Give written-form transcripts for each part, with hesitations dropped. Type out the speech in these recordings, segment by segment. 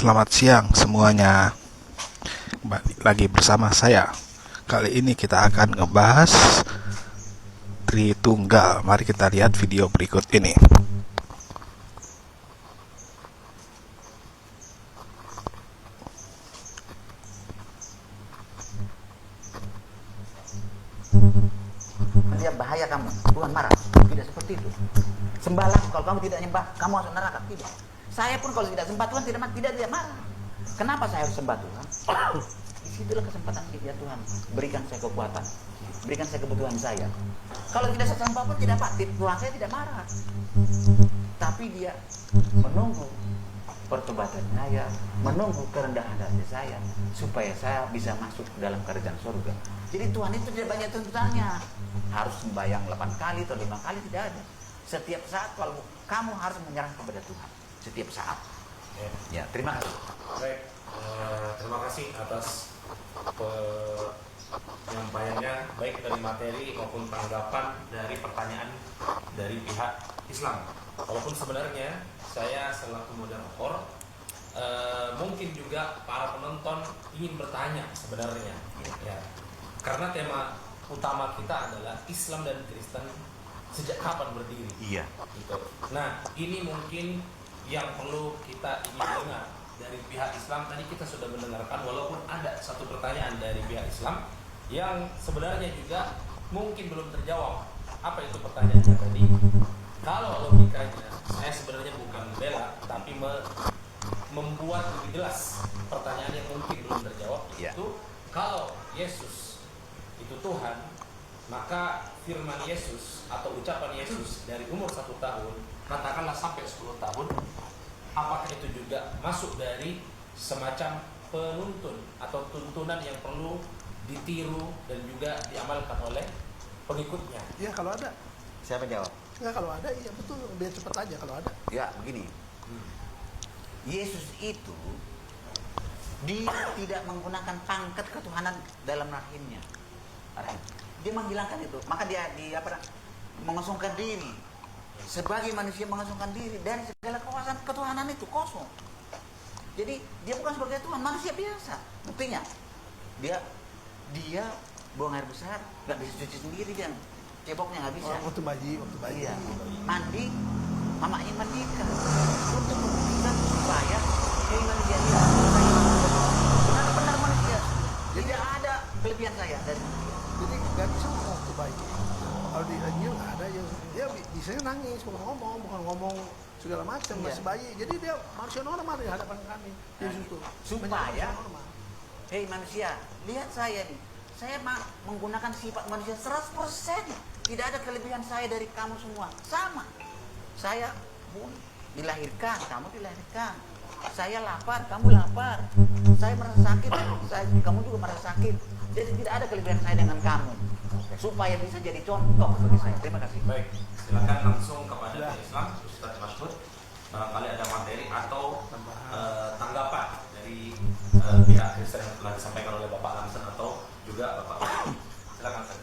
Selamat siang semuanya. Balik lagi bersama saya. Kali ini kita akan ngebahas Tritunggal. Mari kita lihat video berikut ini. Dia bahaya kamu, Tuhan marah. Tidak seperti itu. Sembahlah, kalau kamu tidak nyembah, kamu masuk neraka. Tidak. Saya pun kalau tidak sembah Tuhan tidak marah. Kenapa saya harus sembah Tuhan? Disitulah kesempatan ya Tuhan. Berikan saya kekuatan, berikan saya kebutuhan saya. Kalau tidak saya sembah pun tidak apa, Tuhan saya tidak marah. Tapi dia menunggu pertobatan saya, menunggu kerendahan hati saya, supaya saya bisa masuk ke dalam kerajaan surga. Jadi Tuhan itu tidak banyak tuntutannya. Harus sembahyang 8 kali atau 5 kali, tidak ada. Setiap saat kalau kamu harus menyerah kepada Tuhan. Setiap saat. Ya, terima kasih. Baik, terima kasih atas penyampaiannya, baik dari materi maupun tanggapan dari pertanyaan dari pihak Islam. Walaupun sebenarnya saya selaku moderator, mungkin juga para penonton ingin bertanya sebenarnya, ya, karena tema utama kita adalah Islam dan Kristen sejak kapan berdiri. Iya. Gitu. Nah, ini mungkin yang perlu kita ingin dengar dari pihak Islam. Tadi kita sudah mendengarkan, walaupun ada satu pertanyaan dari pihak Islam yang sebenarnya juga mungkin belum terjawab. Apa itu pertanyaannya tadi? Kalau logikanya, saya sebenarnya bukan membela, tapi membuat lebih jelas pertanyaan yang mungkin belum terjawab, yaitu kalau Yesus itu Tuhan, maka firman Yesus atau ucapan Yesus dari umur 1 tahun, katakanlah sampai 10 tahun, apakah itu juga masuk dari semacam penuntun atau tuntunan yang perlu ditiru dan juga diamalkan oleh pengikutnya? Ya kalau ada. Siapa jawab? Enggak, kalau ada, iya betul. Biar cepat aja kalau ada. Ya, begini. Yesus itu dia tidak menggunakan pangkat ketuhanan dalam rahimnya. Dia menghilangkan itu. Maka dia mengosongkan diri. Sebagai manusia mengosongkan diri dari segala kekuasaan ketuhanan itu, kosong. Jadi dia bukan sebagai Tuhan, manusia biasa. Buktinya dia buang air besar, nggak bisa cuci sendiri dia. Ceboknya nggak bisa. Waktu bayi. Iya. Mandi, mamanya mandikan untuk membuktikan supaya keinginan dia benar manusia. Jadi tidak ada kelebihan saya dari manusia. Jadi nggak bisa ngomong waktu bayi. Kalau di Injil nggak ada yang dia bisanya nangis, bukan ngomong segala macam, Iya. masih bayi. Jadi dia manusia normal di hadapan kami. Yesus itu Supaya normal. hei manusia, lihat saya nih. Saya menggunakan sifat manusia 100%. Tidak ada kelebihan saya dari kamu semua. Sama. Saya pun dilahirkan, kamu dilahirkan. Saya lapar, kamu lapar. Saya merasa sakit, kamu juga merasa sakit. Jadi tidak ada kelebihan saya dengan kamu. Supaya bisa jadi contoh bagi saya. Terima kasih. Baik, silakan langsung kepada pihak Islam, Ustaz Masbud. Barangkali ada materi atau tanggapan dari pihak Kristen yang telah disampaikan oleh Bapak Lamson atau juga Bapak. Silakan Ustaz.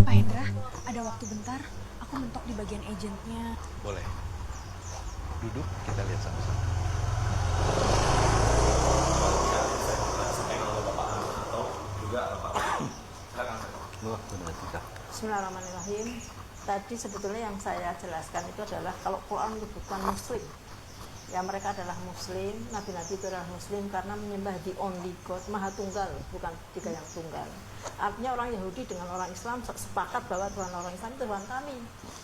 Pak Hendra, ada waktu bentar. Aku mentok di bagian agentnya. Boleh. Duduk, kita lihat sama-sama. Disampaikan oleh Bapak Lamson atau juga Bapak. Silakan Ustaz. Bismillahirrahmanirrahim. Tadi sebetulnya yang saya jelaskan itu adalah kalau Quran menyebutkan Muslim, ya mereka adalah Muslim, Nabi-Nabi itu adalah Muslim karena menyembah the only God, Maha Tunggal, bukan tiga yang tunggal. Artinya orang Yahudi dengan orang Islam sepakat bahwa Tuhan orang Islam itu Tuhan kami.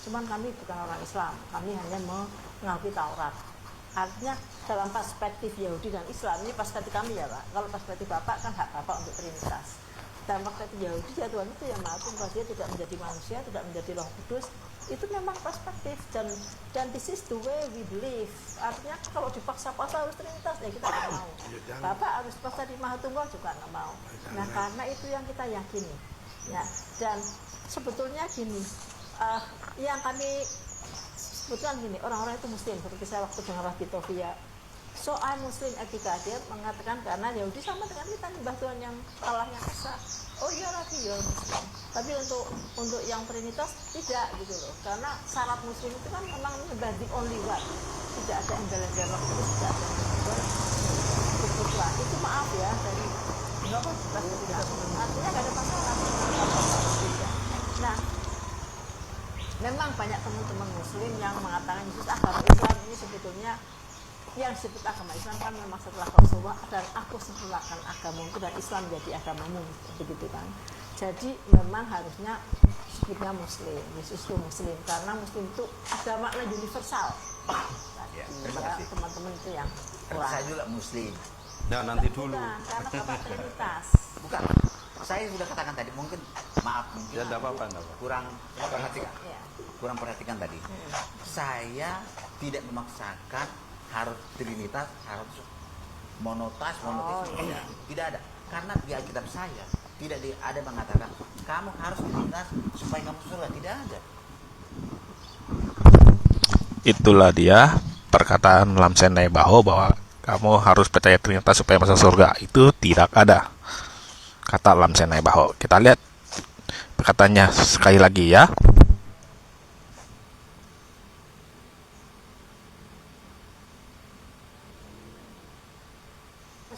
Cuman kami bukan orang Islam, kami hanya mengakui Taurat. Artinya dalam perspektif Yahudi dan Islam, ini perspektif kami ya Pak. Kalau perspektif Bapak kan hak Bapak untuk Trinitas. Dalam perspektif Yahudi ya Tuhan itu yang Maha Tunggal, dia tidak menjadi manusia, tidak menjadi Roh Kudus. Itu memang perspektif dan this is the way we believe. Artinya kalau dipaksa-paksa harus Trinitas ya kita nggak mau. Bapak harus paksa di Maha Tunggal juga nggak mau. Nah karena itu yang kita yakini. Ya, dan sebetulnya gini, yang kami sebutkan gini, orang-orang itu Muslim. Seperti saya waktu dengar Rabbi Tovia soal muslim etika, dia mengatakan karena Yahudi sama dengan kita nyembah Tuhan yang Allah yang esa. Oh iya lagi ya muslim. Tapi untuk yang Trinitas tidak gitu loh. Karena syarat muslim itu kan memang nyembah the only one. Tidak ada embel-embel roh kudus, tidak ada embel-embel putra. Itu maaf ya dari artinya nggak ada masalah. Nah, memang banyak teman-teman muslim yang mengatakan Yesus agama Islam ini sebetulnya yang disebut agama Islam kan memang setelah Rasulullah dan aku sempurnakan agamamu dan Islam jadi agamamu begitu kan. Jadi memang harusnya sebutnya muslim, Yesus itu muslim karena muslim itu ada makna universal. Ya, terima kasih. Teman-teman itu yang Karena saya juga muslim. Nah, nanti dulu. Bukan, karena Bapak Trinitas. Bukan. Saya sudah katakan tadi mungkin mungkin Ya, enggak apa-apa, enggak apa-apa. kurang perhatikan. Ya. Kurang perhatikan tadi. Saya tidak memaksakan harus trinitas, harus monotas, monoteisme. iya. Tidak ada. Karena di Alkitab saya tidak ada mengatakan kamu harus trinitas supaya kamu surga. Tidak ada. Itulah dia perkataan Lamsen Naibaho bahwa kamu harus percaya Trinitas supaya masuk surga. Itu tidak ada, kata Lamsen Naibaho. Kita lihat perkataannya sekali lagi ya.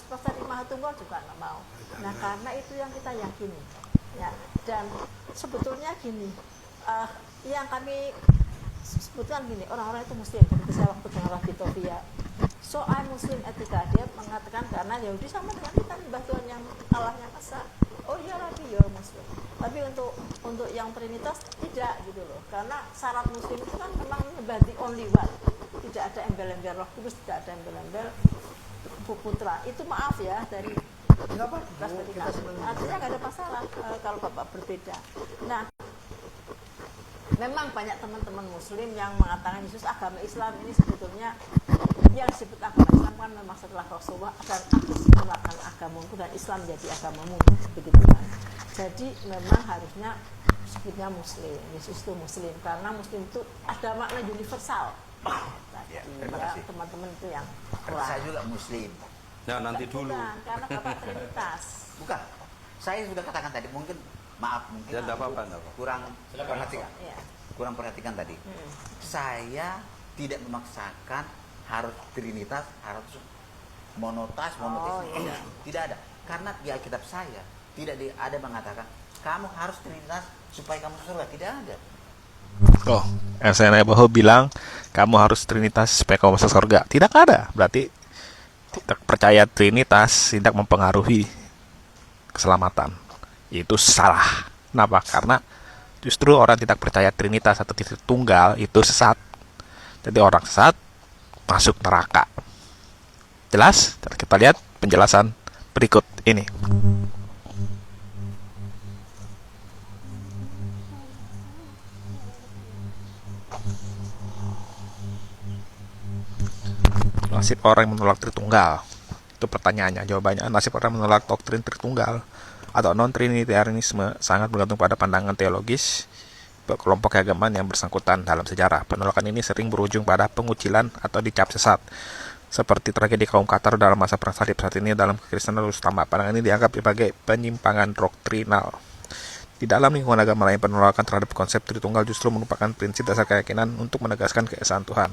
Pasal Maha Tunggal juga nggak mau. Nah karena itu yang kita yakini. Ya, dan sebetulnya gini, yang kami sebutkan gini, orang-orang itu muslim. Seperti saya waktu dengan Rabbi Tofia, soal muslim etika, dia mengatakan karena Yahudi sama dengan kita nyembah Tuhan yang Allah yang esa. Oh iya Rabbi ya muslim. Tapi untuk yang Trinitas tidak gitu loh. Karena syarat muslim itu kan memang nyembah the only one. Tidak ada embel-embel roh kudus, tidak ada embel-embel putra. Itu maaf ya dari artinya nggak ada masalah kalau Bapak berbeda. Nah, memang banyak teman-teman muslim yang mengatakan Yesus agama Islam ini sebetulnya yang disebut agama Islam kan memang setelah Rasulullah dan aku sempurnakan agamamu dan Islam jadi agamamu begitu kan. Jadi memang harusnya sebutnya muslim, Yesus itu muslim karena muslim itu ada makna universal. Ya, terima Ya, kasih. teman-teman itu yang Karena saya juga muslim. Nah, nanti dulu. Bukan, karena Bapak Trinitas. Bukan. Saya sudah katakan tadi mungkin mungkin Ya, enggak apa-apa, enggak apa-apa. kurang perhatikan. Ya. Kurang perhatikan tadi. Saya tidak memaksakan harus trinitas, harus monotas, monoteisme. Tidak ada. Karena di Alkitab saya tidak ada mengatakan kamu harus trinitas supaya kamu surga. Tidak ada. Oh, Lamsen Naibaho bilang kamu harus Trinitas supaya kamu masuk surga. Tidak ada. Berarti tidak percaya Trinitas tidak mempengaruhi keselamatan. Itu salah. Kenapa? Karena justru orang tidak percaya Trinitas atau titik tunggal itu sesat. Jadi orang sesat masuk neraka. Jelas? Kita lihat penjelasan berikut ini. Nasib orang yang menolak Tritunggal. Itu pertanyaannya. Jawabannya, nasib orang menolak doktrin Tritunggal atau non-trinitarianisme sangat bergantung pada pandangan teologis kelompok keagamaan yang bersangkutan dalam sejarah. Penolakan ini sering berujung pada pengucilan atau dicap sesat. Seperti tragedi kaum Qatar dalam masa perang salib saat ini dalam kekristenan utama. Pandangan ini dianggap sebagai penyimpangan doktrinal. Di dalam lingkungan agama lain, penolakan terhadap konsep Tritunggal justru merupakan prinsip dasar keyakinan untuk menegaskan keesaan Tuhan.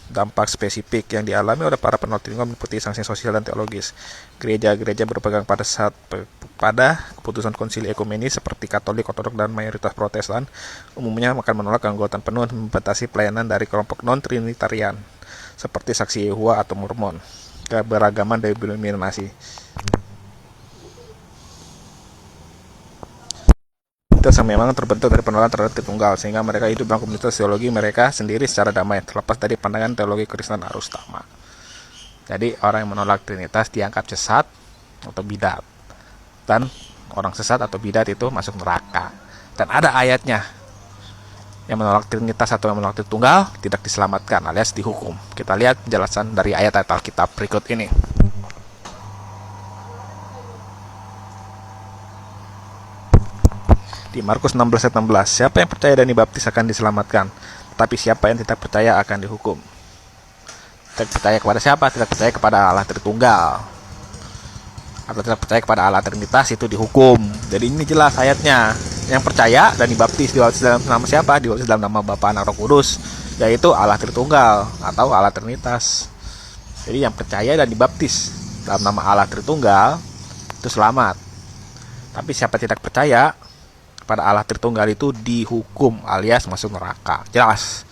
Dampak spesifik yang dialami oleh para penolak Tritunggal meliputi sanksi sosial dan teologis. Gereja-gereja berpegang pada keputusan konsili ekumenis seperti Katolik, Ortodok, dan mayoritas Protestan umumnya akan menolak keanggotaan penuh dan membatasi pelayanan dari kelompok non-trinitarian seperti Saksi Yehova atau Mormon. Keberagaman denominasi. Yang memang terbentuk dari penolakan terhadap Tritunggal, sehingga mereka hidup dalam komunitas teologi mereka sendiri secara damai, terlepas dari pandangan teologi Kristen arus utama. Jadi orang yang menolak Trinitas dianggap sesat atau bidat, dan orang sesat atau bidat itu masuk neraka. Dan ada ayatnya, yang menolak Trinitas atau yang menolak Tritunggal tidak diselamatkan alias dihukum. Kita lihat penjelasan dari ayat-ayat Alkitab berikut ini. Di Markus 16 ayat 16, siapa yang percaya dan dibaptis akan diselamatkan, tetapi siapa yang tidak percaya akan dihukum. Tidak percaya kepada siapa? Tidak percaya kepada Allah Tritunggal. Atau tidak percaya kepada Allah Trinitas itu dihukum. Jadi ini jelas ayatnya. Yang percaya dan dibaptis dalam nama siapa? Dibaptis dalam nama Bapa, Anak, Roh Kudus, yaitu Allah Tritunggal atau Allah Trinitas. Jadi yang percaya dan dibaptis dalam nama Allah Tritunggal itu selamat. Tapi siapa tidak percaya kepada Allah Tritunggal itu dihukum alias masuk neraka. Jelas.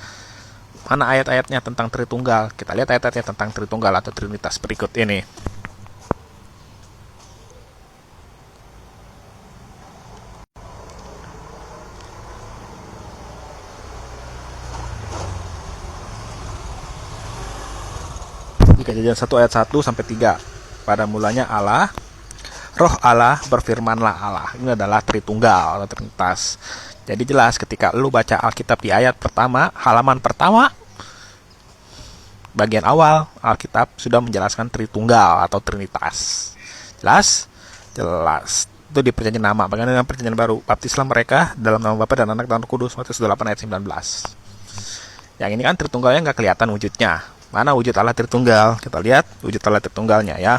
Mana ayat-ayatnya tentang Tritunggal? Kita lihat ayat-ayatnya tentang Tritunggal atau Trinitas berikut ini. Kejadian 1 ayat 1 sampai 3. Pada mulanya Allah, Roh Allah, berfirmanlah Allah. Ini adalah Tritunggal atau Trinitas. Jadi jelas ketika lu baca Alkitab di ayat pertama, halaman pertama, bagian awal Alkitab sudah menjelaskan Tritunggal atau Trinitas. Jelas? Jelas. Itu di perjanjian lama. Bagaimana dengan perjanjian baru? Baptislah mereka dalam nama Bapa dan Anak dan Roh Kudus. Matius 8 ayat 19. Yang ini kan Tritunggalnya nggak kelihatan wujudnya. Mana wujud Allah Tritunggal? Kita lihat wujud Allah Tritunggalnya ya.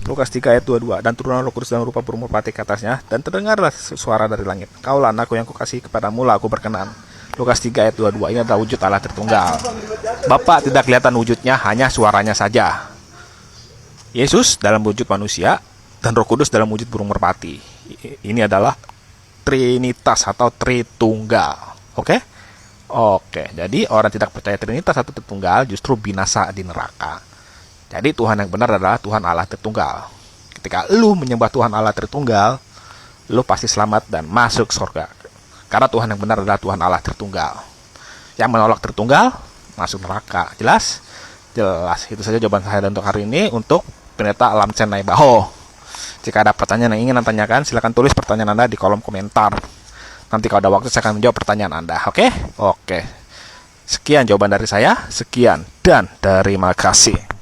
Lukas 3 ayat 22. Dan turunlah Roh Kudus dalam rupa burung merpati ke atasnya, dan terdengarlah suara dari langit. Kaulah anakku yang kukasihi, kepadamu lah aku berkenan. Lukas 3 ayat 22. Ini adalah wujud Allah Tritunggal. Bapa tidak kelihatan wujudnya, hanya suaranya saja. Yesus dalam wujud manusia dan Roh Kudus dalam wujud burung merpati. Ini adalah Trinitas atau Tritunggal. Oke? Oke, jadi orang tidak percaya Trinitas atau Tritunggal justru binasa di neraka. Jadi Tuhan yang benar adalah Tuhan Allah Tritunggal. Ketika lu menyembah Tuhan Allah Tritunggal, lu pasti selamat dan masuk surga. Karena Tuhan yang benar adalah Tuhan Allah Tritunggal. Yang menolak Tritunggal, masuk neraka. Jelas? Jelas. Itu saja jawaban saya untuk hari ini untuk Pendeta Lam Cenai Baho. Jika ada pertanyaan yang ingin Anda tanyakan, silakan tulis pertanyaan Anda di kolom komentar. Nanti kalau ada waktu saya akan menjawab pertanyaan Anda. Oke? Oke. Sekian jawaban dari saya. Sekian dan terima kasih.